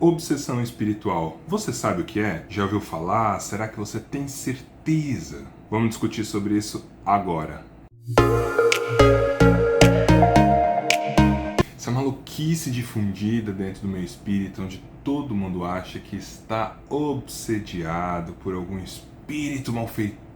Obsessão espiritual. Você sabe o que é? Já ouviu falar? Será que você tem certeza? Vamos discutir sobre isso agora. Essa maluquice difundida dentro do meu espírito, onde todo mundo acha que está obsediado por algum espírito malfeitor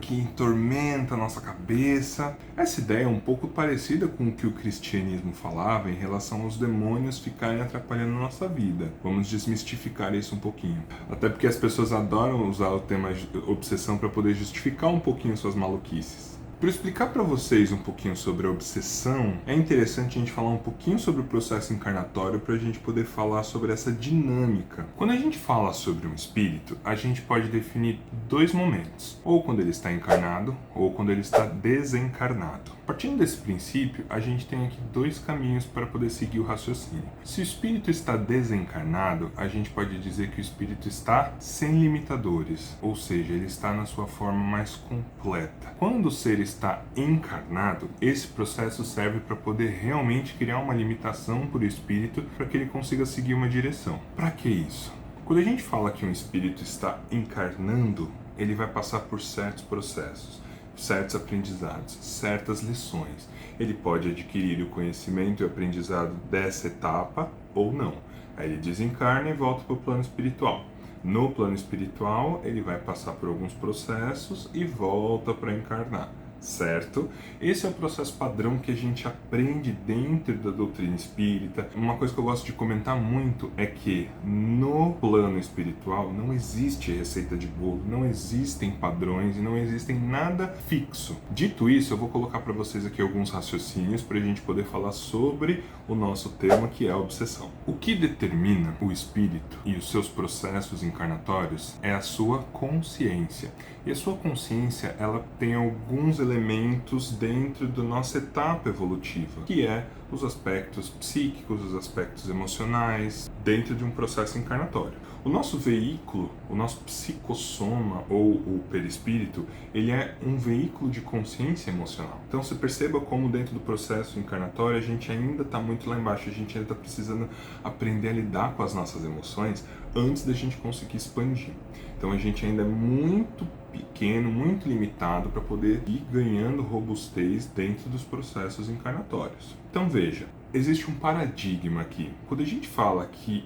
que tormenta a nossa cabeça. Essa ideia é um pouco parecida com o que o cristianismo falava em relação aos demônios ficarem atrapalhando a nossa vida. Vamos desmistificar isso um pouquinho. Até porque as pessoas adoram usar o tema obsessão para poder justificar um pouquinho suas maluquices. Para explicar para vocês um pouquinho sobre a obsessão, é interessante a gente falar um pouquinho sobre o processo encarnatório para a gente poder falar sobre essa dinâmica. Quando a gente fala sobre um espírito, a gente pode definir dois momentos, ou quando ele está encarnado, ou quando ele está desencarnado. Partindo desse princípio, a gente tem aqui dois caminhos para poder seguir o raciocínio. Se o espírito está desencarnado, a gente pode dizer que o espírito está sem limitadores, ou seja, ele está na sua forma mais completa. Quando o ser está encarnado, esse processo serve para poder realmente criar uma limitação para o espírito para que ele consiga seguir uma direção. Para que isso? Quando a gente fala que um espírito está encarnando, ele vai passar por certos processos, certos aprendizados, certas lições. Ele pode adquirir o conhecimento e o aprendizado dessa etapa ou não. Aí ele desencarna e volta para o plano espiritual. No plano espiritual, ele vai passar por alguns processos e volta para encarnar. Certo? Esse é o processo padrão que a gente aprende dentro da doutrina espírita. Uma coisa que eu gosto de comentar muito é que no plano espiritual não existe receita de bolo, não existem padrões e não existem nada fixo. Dito isso, eu vou colocar para vocês aqui alguns raciocínios para a gente poder falar sobre o nosso tema, que é a obsessão. O que determina o espírito e os seus processos encarnatórios é a sua consciência. E a sua consciência, ela tem alguns elementos dentro da nossa etapa evolutiva, que é os aspectos psíquicos, os aspectos emocionais, dentro de um processo encarnatório. O nosso veículo, o nosso psicossoma ou o perispírito, ele é um veículo de consciência emocional. Então você perceba como dentro do processo encarnatório a gente ainda está muito lá embaixo, a gente ainda está precisando aprender a lidar com as nossas emoções antes da gente conseguir expandir. Então a gente ainda é muito pequeno, muito limitado para poder ir ganhando robustez dentro dos processos encarnatórios. Então veja, existe um paradigma aqui. Quando a gente fala que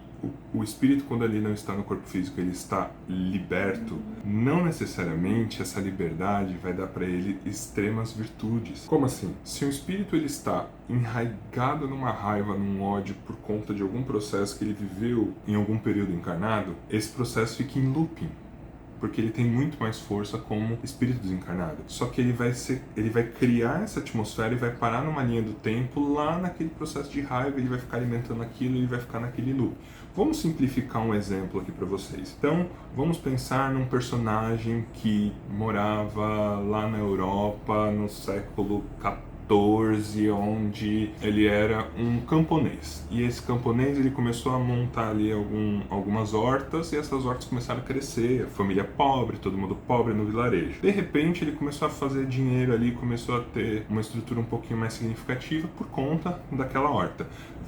o espírito, quando ele não está no corpo físico, ele está liberto, não necessariamente essa liberdade vai dar para ele extremas virtudes. Como assim? Se o espírito ele está enraizado numa raiva, num ódio por conta de algum processo que ele viveu em algum período encarnado, esse processo fica em looping, porque ele tem muito mais força como espírito desencarnado. Só que ele vai criar essa atmosfera e vai parar numa linha do tempo lá naquele processo de raiva, ele vai ficar alimentando aquilo, ele vai ficar naquele loop. Vamos simplificar um exemplo aqui para vocês. Então, vamos pensar num personagem que morava lá na Europa no século XIV, onde ele era um camponês. E esse camponês ele começou a montar ali algumas hortas, e essas hortas começaram a crescer, a família pobre, todo mundo pobre no vilarejo. De repente ele começou a fazer dinheiro ali, começou a ter uma estrutura um pouquinho mais significativa por conta daquela horta.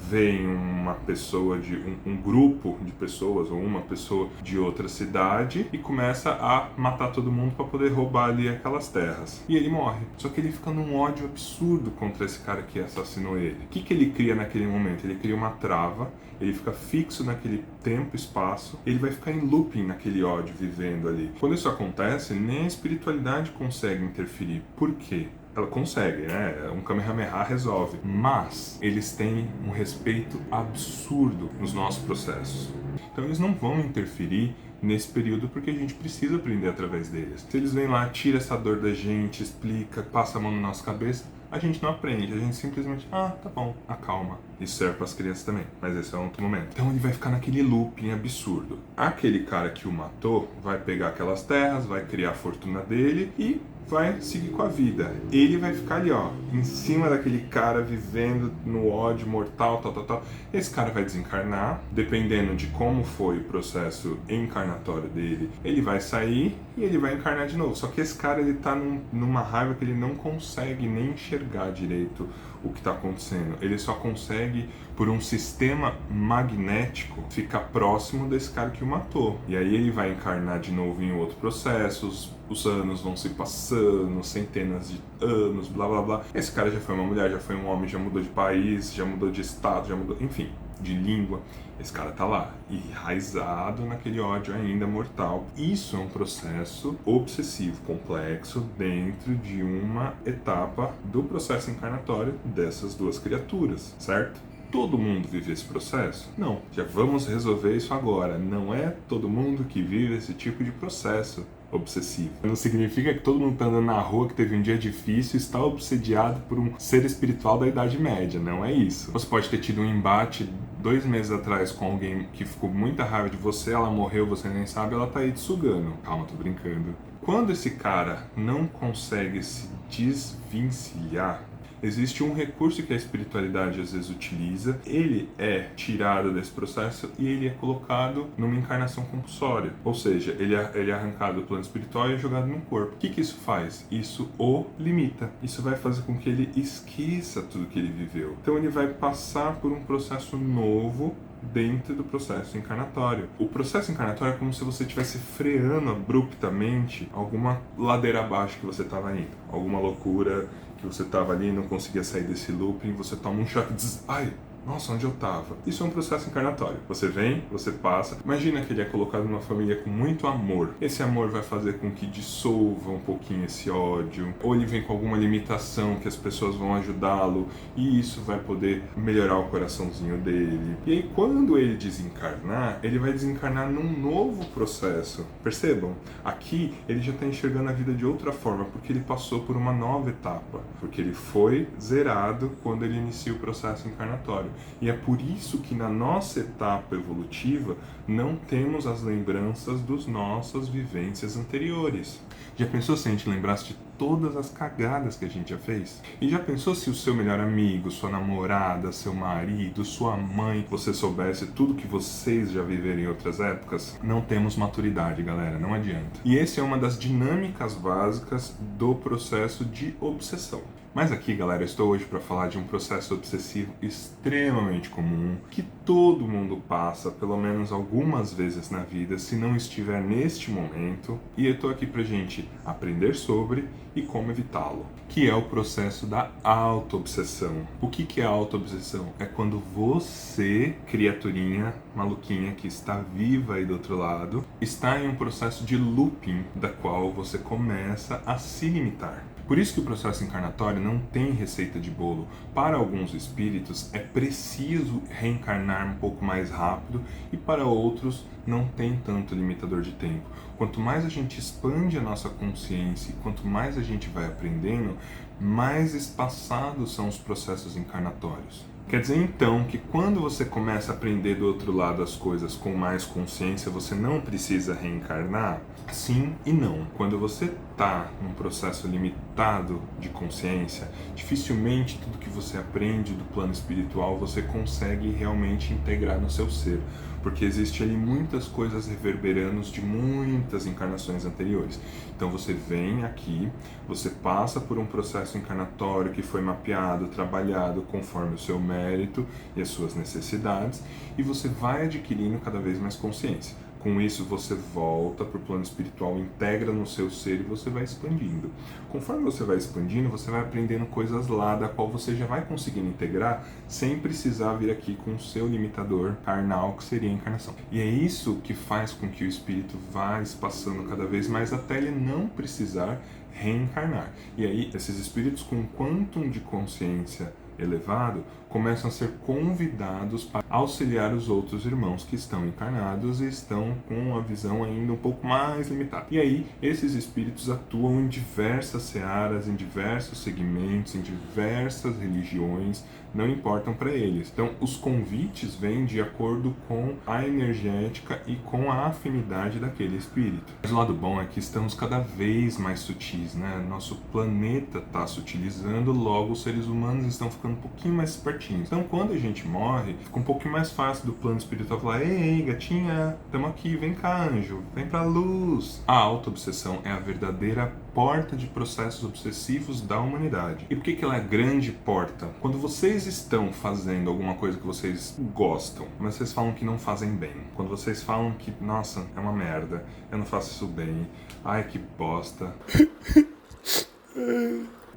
Vem uma pessoa um grupo de pessoas ou uma pessoa de outra cidade e começa a matar todo mundo para poder roubar ali aquelas terras. E ele morre. Só que ele fica num ódio absurdo contra esse cara que assassinou ele. O que ele cria naquele momento? Ele cria uma trava, ele fica fixo naquele tempo e espaço, ele vai ficar em looping naquele ódio, vivendo ali. Quando isso acontece, nem a espiritualidade consegue interferir. Por quê? Ela consegue, né? Um Kamehameha resolve. Mas eles têm um respeito absurdo nos nossos processos. Então eles não vão interferir nesse período porque a gente precisa aprender através deles. Se eles vêm lá, tira essa dor da gente, explica, passa a mão na nossa cabeça, a gente não aprende, a gente simplesmente, tá bom, acalma. Isso serve para as crianças também, mas esse é outro momento. Então ele vai ficar naquele looping absurdo. Aquele cara que o matou vai pegar aquelas terras, vai criar a fortuna dele e vai seguir com a vida. Ele vai ficar ali, em cima daquele cara, vivendo no ódio mortal, tal. Esse cara vai desencarnar, dependendo de como foi o processo encarnatório dele, ele vai sair e ele vai encarnar de novo. Só que esse cara, ele tá numa raiva que ele não consegue nem enxergar direito o que está acontecendo. Ele só consegue, por um sistema magnético, ficar próximo desse cara que o matou. E aí ele vai encarnar de novo em outro processo, os anos vão se passando, centenas de anos, blá blá blá. Esse cara já foi uma mulher, já foi um homem, já mudou de país, já mudou de estado, já mudou, enfim, de língua. Esse cara tá lá, enraizado naquele ódio ainda mortal. Isso é um processo obsessivo, complexo, dentro de uma etapa do processo encarnatório dessas duas criaturas, certo? Todo mundo vive esse processo? Não. Já vamos resolver isso agora. Não é todo mundo que vive esse tipo de processo obsessivo. Não significa que todo mundo que está andando na rua, que teve um dia difícil, está obsediado por um ser espiritual da Idade Média. Não é isso. Você pode ter tido um embate 2 meses atrás com alguém que ficou com muita raiva de você, ela morreu, você nem sabe, ela tá aí te sugando. Calma, tô brincando. Quando esse cara não consegue se desvencilhar, existe um recurso que a espiritualidade às vezes utiliza, ele é tirado desse processo e ele é colocado numa encarnação compulsória. Ou seja, ele é arrancado do plano espiritual e é jogado num corpo. O que isso faz? Isso o limita. Isso vai fazer com que ele esqueça tudo que ele viveu. Então ele vai passar por um processo novo dentro do processo encarnatório. O processo encarnatório é como se você estivesse freando abruptamente alguma ladeira abaixo que você estava indo. Alguma loucura que você estava ali e não conseguia sair desse looping, você toma um choque e diz, ai, nossa, onde eu estava? Isso é um processo encarnatório. Você vem, você passa. Imagina que ele é colocado numa família com muito amor. Esse amor vai fazer com que dissolva um pouquinho esse ódio. Ou ele vem com alguma limitação que as pessoas vão ajudá-lo e isso vai poder melhorar o coraçãozinho dele. E aí, quando ele desencarnar, ele vai desencarnar num novo processo. Percebam? Aqui, ele já está enxergando a vida de outra forma, porque ele passou por uma nova etapa. Porque ele foi zerado quando ele inicia o processo encarnatório. E é por isso que na nossa etapa evolutiva não temos as lembranças das nossas vivências anteriores. Já pensou se a gente lembrasse de todas as cagadas que a gente já fez? E já pensou se o seu melhor amigo, sua namorada, seu marido, sua mãe, você soubesse tudo que vocês já viveram em outras épocas? Não temos maturidade, galera, não adianta. E essa é uma das dinâmicas básicas do processo de obsessão. Mas aqui, galera, eu estou hoje para falar de um processo obsessivo extremamente comum, que todo mundo passa pelo menos algumas vezes na vida, se não estiver neste momento, e eu estou aqui para gente aprender sobre e como evitá-lo, que é o processo da auto-obsessão. O que é a auto-obsessão? É quando você, criaturinha maluquinha que está viva aí do outro lado, está em um processo de looping, da qual você começa a se limitar. Por isso que o processo encarnatório não tem receita de bolo. Para alguns espíritos é preciso reencarnar um pouco mais rápido e para outros não tem tanto limitador de tempo. Quanto mais a gente expande a nossa consciência e quanto mais a gente vai aprendendo, mais espaçados são os processos encarnatórios. Quer dizer então que quando você começa a aprender do outro lado as coisas com mais consciência, você não precisa reencarnar? Sim e não. Quando você está num processo limitado de consciência, dificilmente tudo que você aprende do plano espiritual você consegue realmente integrar no seu ser, porque existe ali muitas coisas reverberando de muitas encarnações anteriores. Então você vem aqui, você passa por um processo encarnatório que foi mapeado, trabalhado conforme o seu mérito e as suas necessidades, e você vai adquirindo cada vez mais consciência. Com isso você volta para o plano espiritual, integra no seu ser e você vai expandindo. Conforme você vai expandindo, você vai aprendendo coisas lá da qual você já vai conseguindo integrar sem precisar vir aqui com o seu limitador carnal, que seria a encarnação. E é isso que faz com que o espírito vá espaçando cada vez mais até ele não precisar reencarnar. E aí esses espíritos com um quantum de consciência elevado começam a ser convidados para auxiliar os outros irmãos que estão encarnados e estão com uma visão ainda um pouco mais limitada. E aí, esses espíritos atuam em diversas searas, em diversos segmentos, em diversas religiões, não importam para eles. Então, os convites vêm de acordo com a energética e com a afinidade daquele espírito. Mas o lado bom é que estamos cada vez mais sutis, né? Nosso planeta está sutilizando, logo os seres humanos estão ficando ficando um pouquinho mais espertinhos. Então, quando a gente morre, fica um pouquinho mais fácil do plano espiritual falar: ei, gatinha, tamo aqui, vem cá, anjo, vem pra luz. A auto-obsessão é a verdadeira porta de processos obsessivos da humanidade. E por que ela é a grande porta? Quando vocês estão fazendo alguma coisa que vocês gostam, mas vocês falam que não fazem bem. Quando vocês falam que, nossa, é uma merda, eu não faço isso bem, ai que bosta.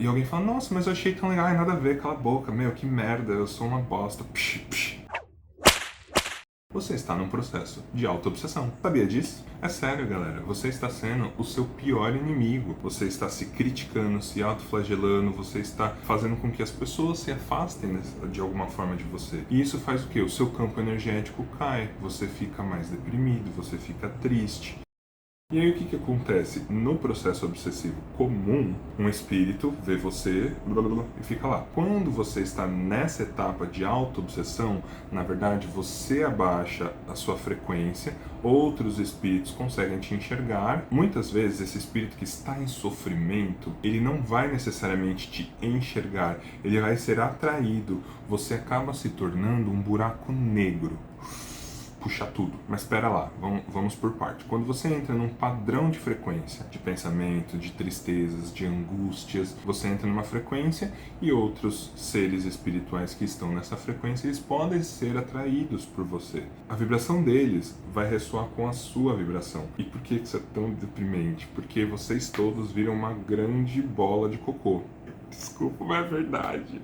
E alguém fala: nossa, mas eu achei tão legal. Ai, nada a ver, cala a boca, meu, que merda, eu sou uma bosta. Psh, psh. Você está num processo de auto-obsessão. Sabia disso? É sério, galera. Você está sendo o seu pior inimigo. Você está se criticando, se autoflagelando, você está fazendo com que as pessoas se afastem de alguma forma de você. E isso faz o quê? O seu campo energético cai, você fica mais deprimido, você fica triste. E aí o que acontece? No processo obsessivo comum, um espírito vê você e fica lá. Quando você está nessa etapa de auto-obsessão, na verdade você abaixa a sua frequência, outros espíritos conseguem te enxergar. Muitas vezes esse espírito que está em sofrimento, ele não vai necessariamente te enxergar, ele vai ser atraído. Você acaba se tornando um buraco negro. Puxa tudo. Mas espera lá, vamos por parte. Quando você entra num padrão de frequência, de pensamento, de tristezas, de angústias, você entra numa frequência e outros seres espirituais que estão nessa frequência, eles podem ser atraídos por você. A vibração deles vai ressoar com a sua vibração. E por que isso é tão deprimente? Porque vocês todos viram uma grande bola de cocô. Desculpa, mas é verdade.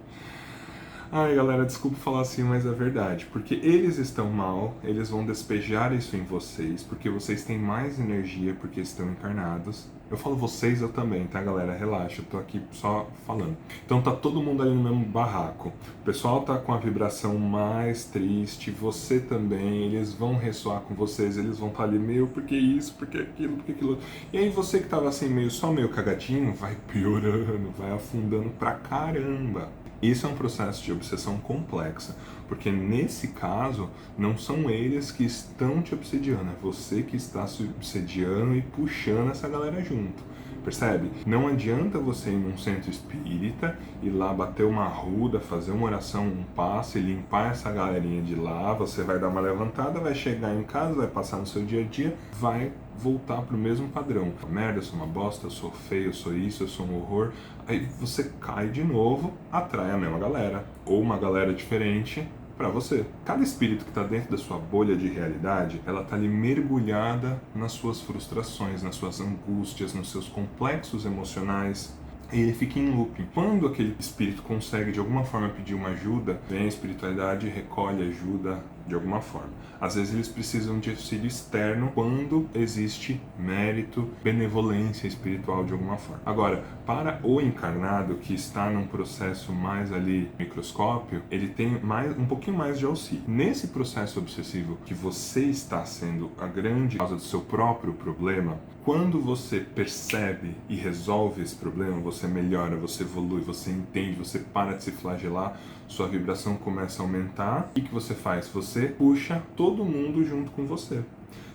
Ai, galera, desculpa falar assim, mas é verdade. Porque eles estão mal, eles vão despejar isso em vocês, porque vocês têm mais energia porque estão encarnados. Eu falo vocês, eu também, tá, galera? Relaxa, eu tô aqui só falando. Então tá todo mundo ali no mesmo barraco. O pessoal tá com a vibração mais triste, você também, eles vão ressoar com vocês, eles vão estar ali, meu, porque isso, porque aquilo, porque aquilo. E aí você que tava assim, só meio cagadinho, vai piorando, vai afundando pra caramba. Isso é um processo de obsessão complexa, porque nesse caso não são eles que estão te obsediando, é você que está se obsediando e puxando essa galera junto. Percebe? Não adianta você ir num centro espírita, ir lá bater uma arruda, fazer uma oração, um passe, limpar essa galerinha de lá, você vai dar uma levantada, vai chegar em casa, vai passar no seu dia a dia, vai voltar pro mesmo padrão. Merda, eu sou uma bosta, eu sou feio, eu sou isso, eu sou um horror. Aí você cai de novo, atrai a mesma galera, ou uma galera diferente para você. Cada espírito que está dentro da sua bolha de realidade, ela está ali mergulhada nas suas frustrações, nas suas angústias, nos seus complexos emocionais. E ele fica em looping. Quando aquele espírito consegue de alguma forma pedir uma ajuda, vem a espiritualidade e recolhe ajuda de alguma forma. Às vezes eles precisam de auxílio externo quando existe mérito, benevolência espiritual de alguma forma. Agora, para o encarnado que está num processo mais ali microscópio, ele tem um pouquinho mais de auxílio. Nesse processo obsessivo que você está sendo a grande causa do seu próprio problema, quando você percebe e resolve esse problema, você melhora, você evolui, você entende, você para de se flagelar, sua vibração começa a aumentar. E o que você faz? Você puxa todo mundo junto com você.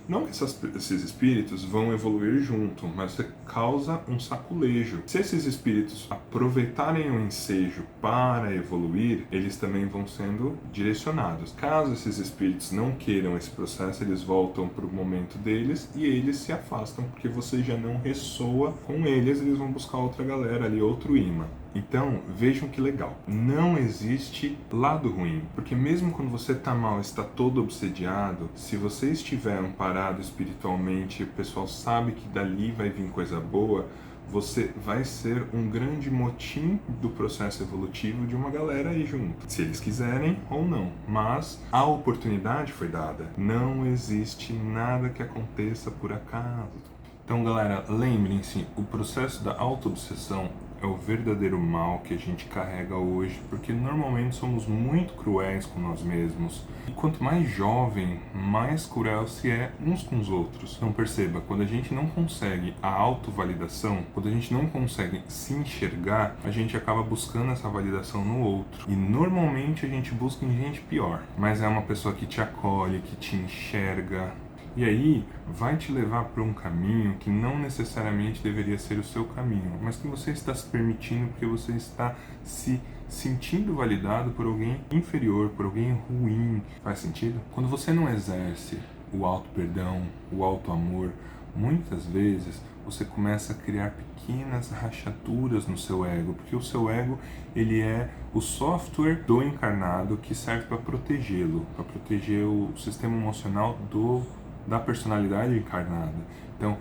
Não que esses espíritos vão evoluir junto, mas você causa um saculejo. Se esses espíritos aproveitarem o ensejo para evoluir, eles também vão sendo direcionados. Caso esses espíritos não queiram esse processo, eles voltam para o momento deles e eles se afastam, porque você já não ressoa com eles, eles vão buscar outra galera ali, outro imã. Então, vejam que legal. Não existe lado ruim, porque mesmo quando você está mal, está todo obsediado, se você estiver amparado espiritualmente, o pessoal sabe que dali vai vir coisa boa, você vai ser um grande motim do processo evolutivo de uma galera aí junto, se eles quiserem ou não. Mas a oportunidade foi dada. Não existe nada que aconteça por acaso. Então, galera, lembrem-se, o processo da auto-obsessão é o verdadeiro mal que a gente carrega hoje, porque normalmente somos muito cruéis com nós mesmos. E quanto mais jovem, mais cruel se é uns com os outros. Então perceba, quando a gente não consegue a autovalidação, quando a gente não consegue se enxergar, a gente acaba buscando essa validação no outro. E normalmente a gente busca em gente pior, mas é uma pessoa que te acolhe, que te enxerga. E aí vai te levar para um caminho que não necessariamente deveria ser o seu caminho, mas que você está se permitindo porque você está se sentindo validado por alguém inferior, por alguém ruim. Faz sentido? Quando você não exerce o auto-perdão, o auto-amor, muitas vezes você começa a criar pequenas rachaduras no seu ego, porque o seu ego, ele é o software do encarnado que serve para protegê-lo, para proteger o sistema emocional da personalidade encarnada. Então,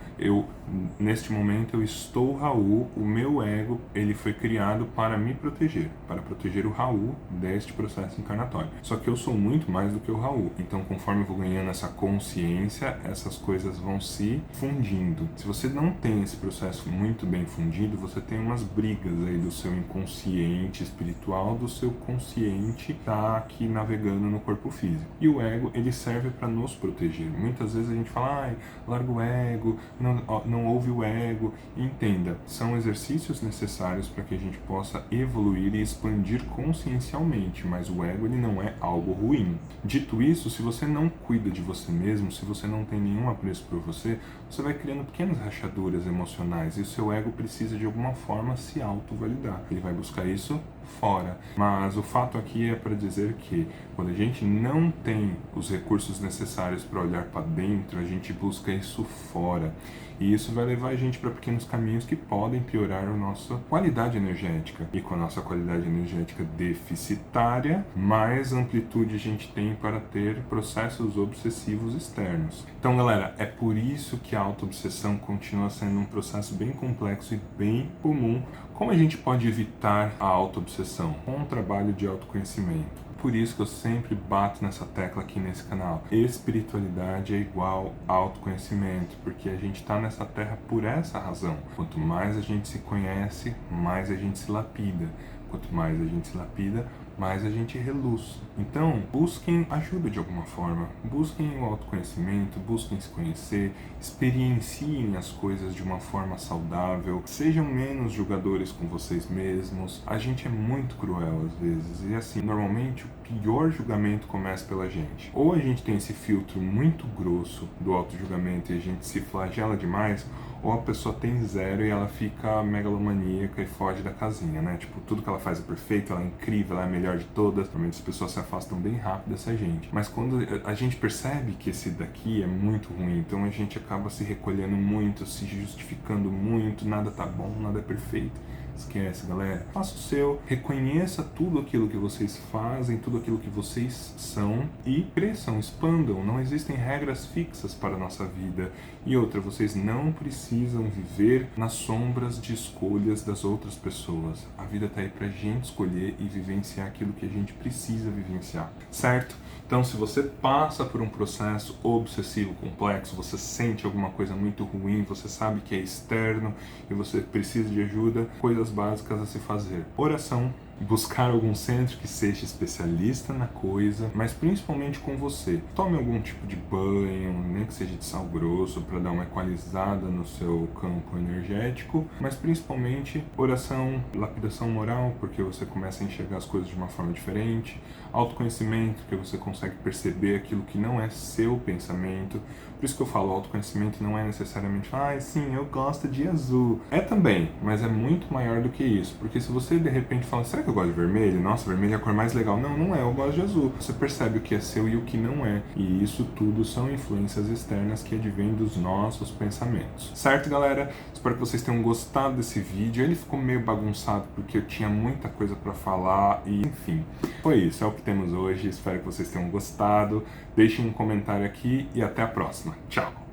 neste momento, eu estou Raul, o meu ego, ele foi criado para me proteger, para proteger o Raul deste processo encarnatório. Só que eu sou muito mais do que o Raul. Então, conforme eu vou ganhando essa consciência, essas coisas vão se fundindo. Se você não tem esse processo muito bem fundido, você tem umas brigas aí do seu inconsciente espiritual, do seu consciente tá aqui navegando no corpo físico. E o ego, ele serve para nos proteger. Muitas vezes a gente fala, ai, larga o ego, não ouve o ego. Entenda, são exercícios necessários para que a gente possa evoluir e expandir consciencialmente, mas o ego, ele não é algo ruim. Dito isso, se você não cuida de você mesmo, se você não tem nenhum apreço por você, você vai criando pequenas rachaduras emocionais e o seu ego precisa de alguma forma se auto-validar. Ele vai buscar isso fora. Mas o fato aqui é para dizer que quando a gente não tem os recursos necessários para olhar para dentro, a gente busca isso fora. E isso vai levar a gente para pequenos caminhos que podem piorar a nossa qualidade energética. E com a nossa qualidade energética deficitária, mais amplitude a gente tem para ter processos obsessivos externos. Então, galera, é por isso que a auto-obsessão continua sendo um processo bem complexo e bem comum. Como a gente pode evitar a auto-obsessão? Com um trabalho de autoconhecimento. Por isso que eu sempre bato nessa tecla aqui nesse canal. Espiritualidade é igual autoconhecimento, porque a gente está nessa terra por essa razão. Quanto mais a gente se conhece, mais a gente se lapida. Quanto mais a gente se lapida, mais a gente reluz. Então, busquem ajuda de alguma forma. Busquem o autoconhecimento, busquem se conhecer, experienciem as coisas de uma forma saudável, sejam menos julgadores com vocês mesmos. A gente é muito cruel às vezes, e assim, normalmente o pior julgamento começa pela gente. Ou a gente tem esse filtro muito grosso do auto-julgamento e a gente se flagela demais, ou a pessoa tem zero e ela fica megalomaníaca e foge da casinha, né? Tipo, tudo que ela faz é perfeito, ela é incrível, ela é a melhor de todas. Normalmente as pessoas se afastam bem rápido dessa gente. Mas quando a gente percebe que esse daqui é muito ruim, então a gente acaba se recolhendo muito, se justificando muito, nada tá bom, nada é perfeito. Esquece, galera. Faça o seu, reconheça tudo aquilo que vocês fazem, tudo aquilo que vocês são e cresçam, expandam. Não existem regras fixas para a nossa vida. E outra, vocês não precisam viver nas sombras de escolhas das outras pessoas. A vida está aí para a gente escolher e vivenciar aquilo que a gente precisa vivenciar, certo? Então, se você passa por um processo obsessivo complexo, você sente alguma coisa muito ruim, você sabe que é externo e você precisa de ajuda, coisas básicas a se fazer. Oração, buscar algum centro que seja especialista na coisa, mas principalmente com você. Tome algum tipo de banho, nem que seja de sal grosso, para dar uma equalizada no seu campo energético, mas principalmente oração, lapidação moral, porque você começa a enxergar as coisas de uma forma diferente, autoconhecimento, porque você consegue perceber aquilo que não é seu pensamento. Por isso que eu falo, autoconhecimento não é necessariamente, sim, eu gosto de azul. É também, mas é muito maior do que isso, porque se você de repente fala, será que eu gosto de vermelho? Nossa, vermelho é a cor mais legal. Não, não é, eu gosto de azul. Você percebe o que é seu e o que não é. E isso tudo são influências externas que advêm dos nossos pensamentos. Certo, galera? Espero que vocês tenham gostado desse vídeo. Ele ficou meio bagunçado porque eu tinha muita coisa para falar e, enfim, foi isso. É o que temos hoje. Espero que vocês tenham gostado. Deixem um comentário aqui e até a próxima. Tchau!